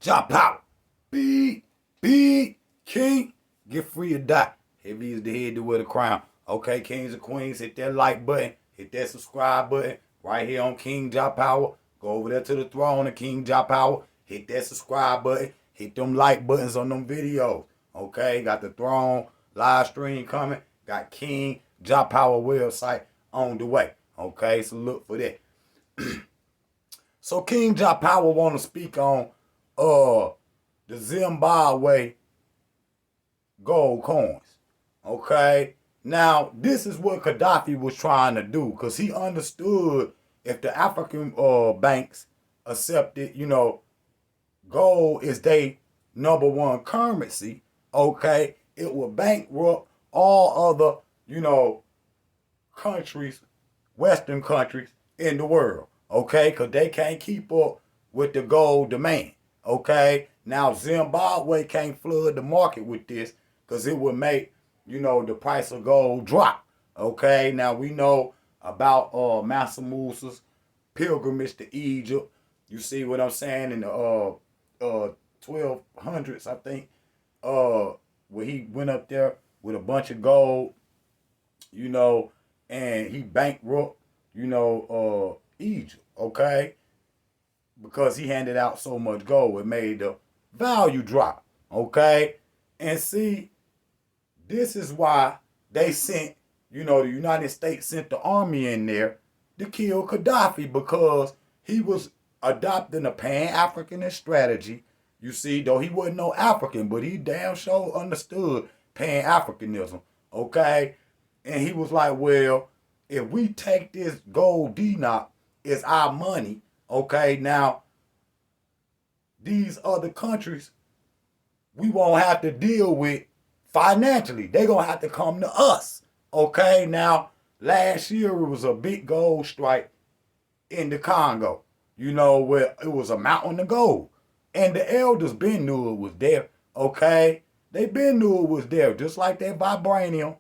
KINGJAHPOWER. Be king. Get free or die. Heavy is the head to wear the crown. Okay, kings and queens, hit that like button. Hit that subscribe button. Right here on KINGJAHPOWER. Go over there to the throne of KINGJAHPOWER. Hit that subscribe button. Hit them like buttons on them videos. Okay, got the throne live stream coming. Got KINGJAHPOWER website on the way. Okay, so look for that. So KINGJAHPOWER want to speak on the Zimbabwe gold coins. Okay? Now, this is what Gaddafi was trying to do, because he understood if the African banks accepted, gold is their number one currency, okay, it would bankrupt all other, countries, Western countries in the world, okay, because they can't keep up with the gold demand, okay. Now, Zimbabwe can't flood the market with this because it would make, the price of gold drop, okay. Now, we know about Mansa Musa's pilgrimage to Egypt. You see what I'm saying? In the 1200s, I think, where he went up there with a bunch of gold, and he bankrupt, Egypt, okay? Because he handed out so much gold, it made the value drop, okay? And see, this is why they sent, the United States sent the army in there to kill Gaddafi, because he was adopting a pan-Africanist strategy. You see, though he wasn't no African, but he damn sure understood pan-Africanism, okay? And he was like, well, if we take this gold dinar, it's our money, okay? Now, these other countries, we won't have to deal with financially. They're going to have to come to us, okay? Now, last year it was a big gold strike in the Congo, where it was a mountain of gold. And the elders been knew it was there, okay? They been knew it was there, just like that vibranium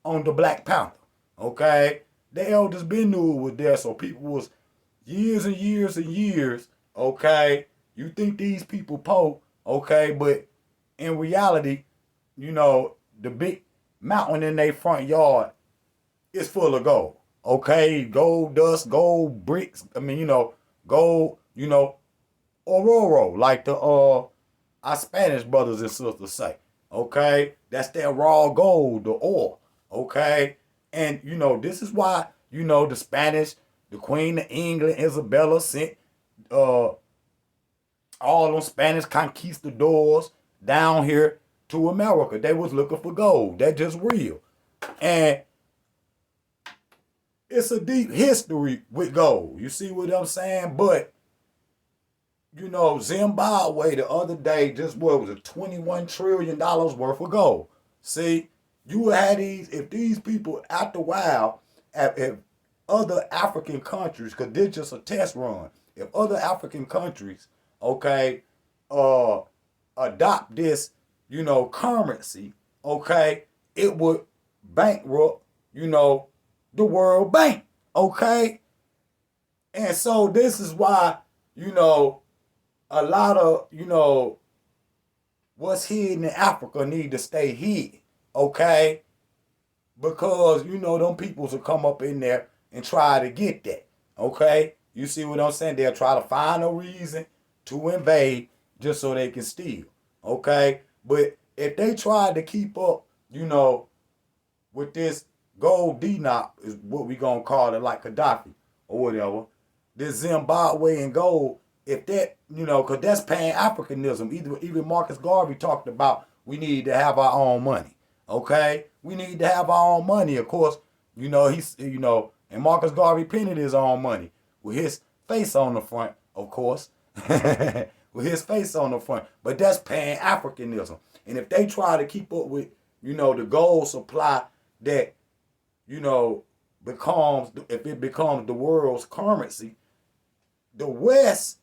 on the Black Panther, okay? The elders been knew it was there, so people was years and years and years, okay? You think these people poor, okay? But in reality, the big mountain in their front yard is full of gold, okay? Gold dust, gold bricks, gold, Ororo, like our Spanish brothers and sisters say, okay? That's their raw gold, the ore, okay? And, this is why, the Spanish, the Queen of England, Isabella, sent all them Spanish conquistadors down here to America. They was looking for gold. That's just real. And it's a deep history with gold. You see what I'm saying? But, Zimbabwe the other day, just what was it, $21 trillion worth of gold. See, you had these, if these people, after a while, if other African countries, because this just a test run, if other African countries, okay, adopt this, currency, okay, it would bankrupt, the World Bank, okay? And so this is why, a lot of, what's hidden in Africa need to stay hid, okay? Because, them peoples will come up in there and try to get that, okay? You see what I'm saying? They'll try to find a reason to invade just so they can steal, okay? But if they try to keep up, with this gold dinar, is what we gonna call it, like Gaddafi or whatever, this Zimbabwean gold, if that, because that's pan-Africanism. Even Marcus Garvey talked about we need to have our own money, okay? We need to have our own money, of course. He's, and Marcus Garvey printed his own money with his face on the front, of course, with his face on the front. But that's pan-Africanism. And if they try to keep up with, the gold supply that, becomes, if it becomes the world's currency, the West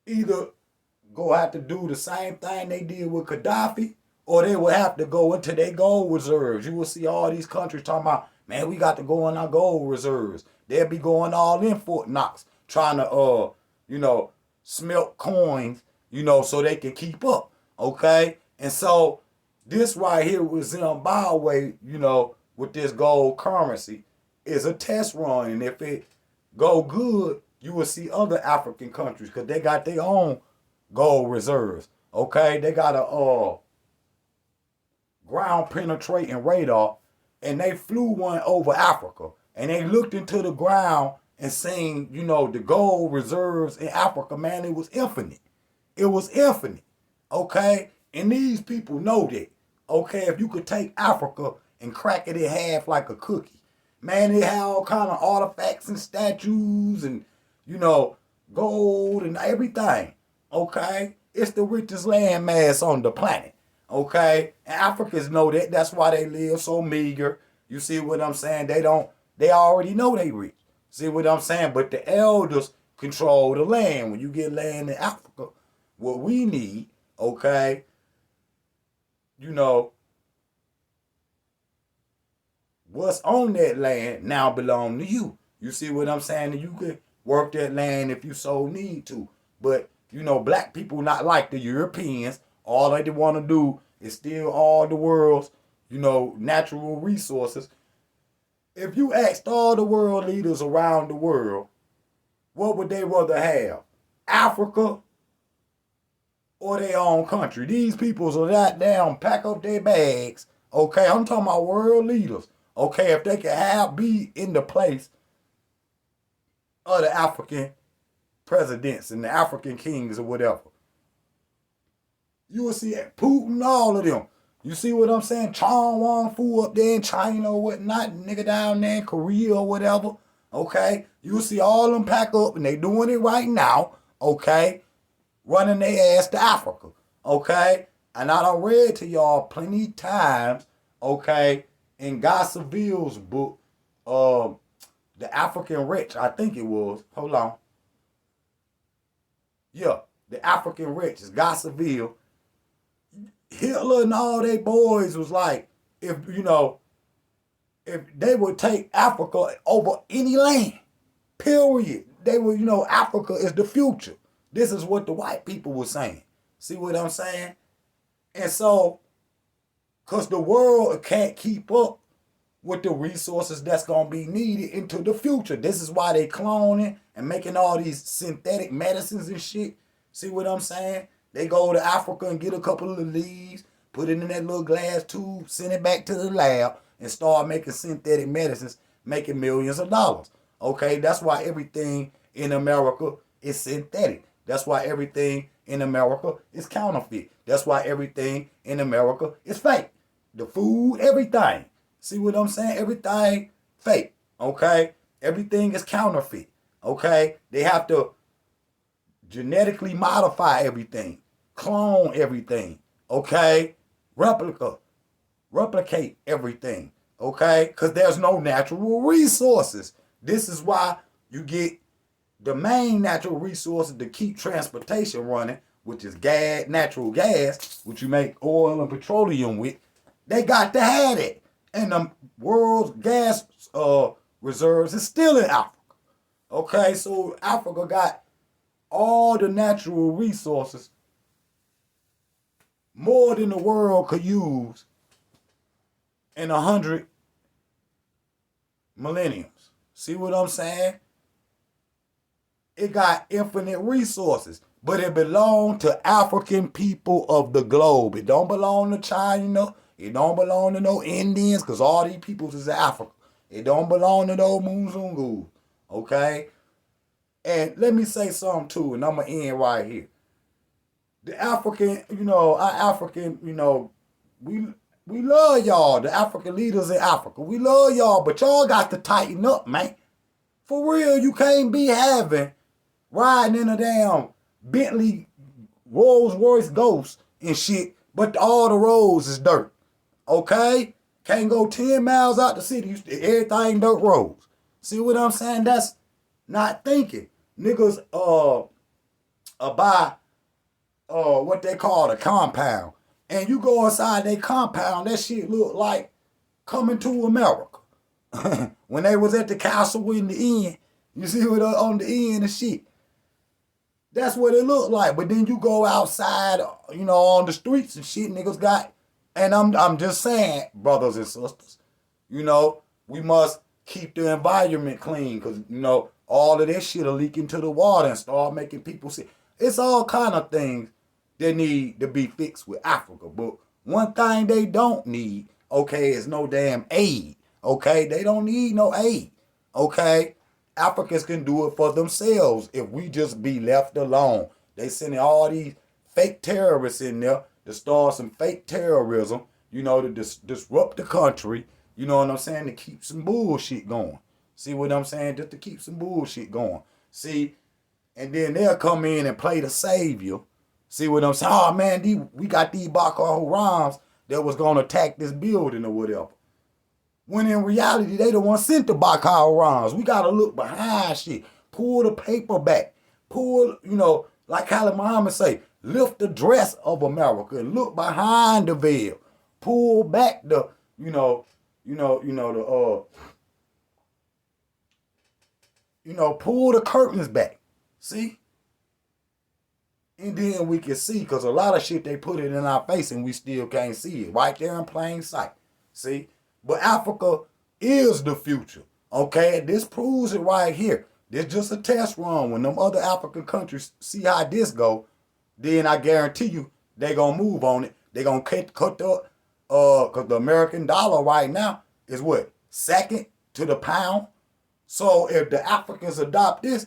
either go have to do the same thing they did with Gaddafi, or they will have to go into their gold reserves. You will see all these countries talking about, man, we got to go in our gold reserves. They'll be going all in Fort Knox, trying to, smelt coins, so they can keep up, okay? And so this right here with Zimbabwe, with this gold currency is a test run. And if it go good, you will see other African countries because they got their own gold reserves, okay? They got a ground penetrating radar, and they flew one over Africa. And they looked into the ground and seen, the gold reserves in Africa, man, it was infinite. It was infinite, okay? And these people know that, okay? If you could take Africa and crack it in half like a cookie, man, it had all kind of artifacts and statues and, gold and everything, okay? It's the richest landmass on the planet, okay? And Africans know that. That's why they live so meager. You see what I'm saying? They already know they rich. See what I'm saying? But the elders control the land. When you get land in Africa, what we need, okay, what's on that land now belong to you. You see what I'm saying? And you could work that land if you so need to. But, black people not like the Europeans. All they want to do is steal all the world's, natural resources. If you asked all the world leaders around the world, what would they rather have? Africa or their own country? These peoples are that down, pack up their bags. Okay, I'm talking about world leaders. Okay, if they could be in the place of the African presidents and the African kings or whatever. You will see Putin, all of them. You see what I'm saying? Chong Wong Fu up there in China or whatnot, nigga down there in Korea or whatever. Okay? You'll see all them pack up, and they doing it right now. Okay? Running their ass to Africa. Okay? And I done read to y'all plenty times, okay, in Guy Seville's book, The African Wretch, I think it was. Hold on. Yeah, The African Wretch is Guy Seville. Hitler and all they boys was like, if they would take Africa over any land, period. They would, Africa is the future. This is what the white people were saying. See what I'm saying? And so, because the world can't keep up with the resources that's going to be needed into the future. This is why they cloning and making all these synthetic medicines and shit. See what I'm saying? They go to Africa and get a couple of leaves, put it in that little glass tube, send it back to the lab, and start making synthetic medicines, making millions of dollars. Okay, that's why everything in America is synthetic. That's why everything in America is counterfeit. That's why everything in America is fake. The food, everything. See what I'm saying? Everything fake. Okay? Everything is counterfeit. Okay? They have to genetically modify everything, clone everything, okay? Replicate everything, okay? Because there's no natural resources. This is why you get the main natural resources to keep transportation running, which is gas, natural gas, which you make oil and petroleum with. They got to have it. And the world's gas reserves is still in Africa. Okay, so Africa got all the natural resources, more than the world could use in 100 millenniums. See what I'm saying? It got infinite resources, but it belonged to African people of the globe. It don't belong to China. It don't belong to no Indians, because all these peoples is Africa. It don't belong to no Muzungus, okay? And let me say something too, and I'm going to end right here. The African, our African, we love y'all, the African leaders in Africa. We love y'all, but y'all got to tighten up, man. For real, you can't be riding in a damn Bentley Rolls Royce Ghost and shit, but all the roads is dirt. Okay? Can't go 10 miles out the city. Everything dirt roads. See what I'm saying? That's not thinking. Niggas buy what they call a compound. And you go inside their compound, that shit look like Coming to America. When they was at the castle in the inn, you see what on the end and shit. That's what it looked like. But then you go outside, on the streets and shit, niggas got. And I'm just saying, brothers and sisters, we must keep the environment clean because all of this shit will leak into the water and start making people sick. It's all kind of things that need to be fixed with Africa. But one thing they don't need, okay, is no damn aid. Okay, they don't need no aid. Okay, Africans can do it for themselves if we just be left alone. They sending all these fake terrorists in there to start some fake terrorism, to disrupt the country, you know what I'm saying, to keep some bullshit going. See what I'm saying? Just to keep some bullshit going. See, and then they'll come in and play the savior. See what I'm saying? Oh man, we got these Boko Harams that was gonna attack this building or whatever. When in reality, they the one sent the Boko Harams. We gotta look behind shit. Pull the paper back. Pull, like Khalid Muhammad say, lift the dress of America and look behind the veil. Pull back the, pull the curtains back. See? And then we can see, because a lot of shit they put it in our face and we still can't see it. Right there in plain sight. See? But Africa is the future. Okay? This proves it right here. This just a test run. When them other African countries see how this go, then I guarantee you they gonna move on it. They gonna cut the because the American dollar right now is what? Second to the pound. So if the Africans adopt this,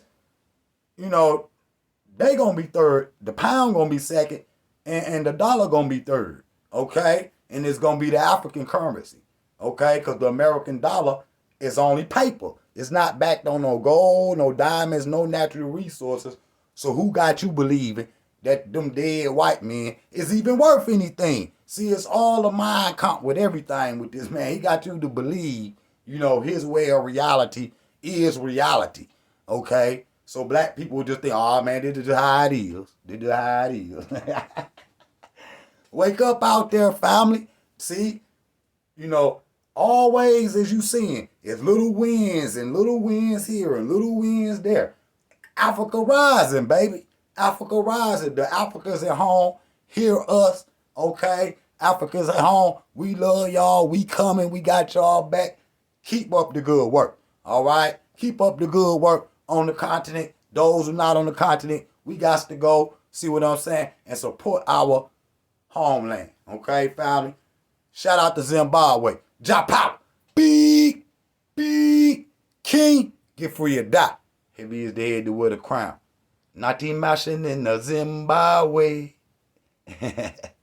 they gonna be third. The pound gonna be second, and the dollar gonna be third. Okay, and it's gonna be the African currency. Okay, because the American dollar is only paper. It's not backed on no gold, no diamonds, no natural resources. So who got you believing that them dead white men is even worth anything? See, it's all a mind comp with everything with this man. He got you to believe, his way of reality is reality. Okay? So black people just think, oh man, this is how it is. This is how it is. Wake up out there, family. See, always as you seeing, it's little wins and little wins here and little wins there. Africa rising, baby. Africa rising. The Africans at home hear us, okay? Africans at home, we love y'all. We coming. We got y'all back. Keep up the good work, all right? Keep up the good work on the continent. Those who not on the continent, we got to go, see what I'm saying, and support our homeland, okay, family? Shout out to Zimbabwe. KINGJAHPOWER. Big king. Get free or die. Heavy is the head to wear the crown. Not even mashing in the Zimbabwe.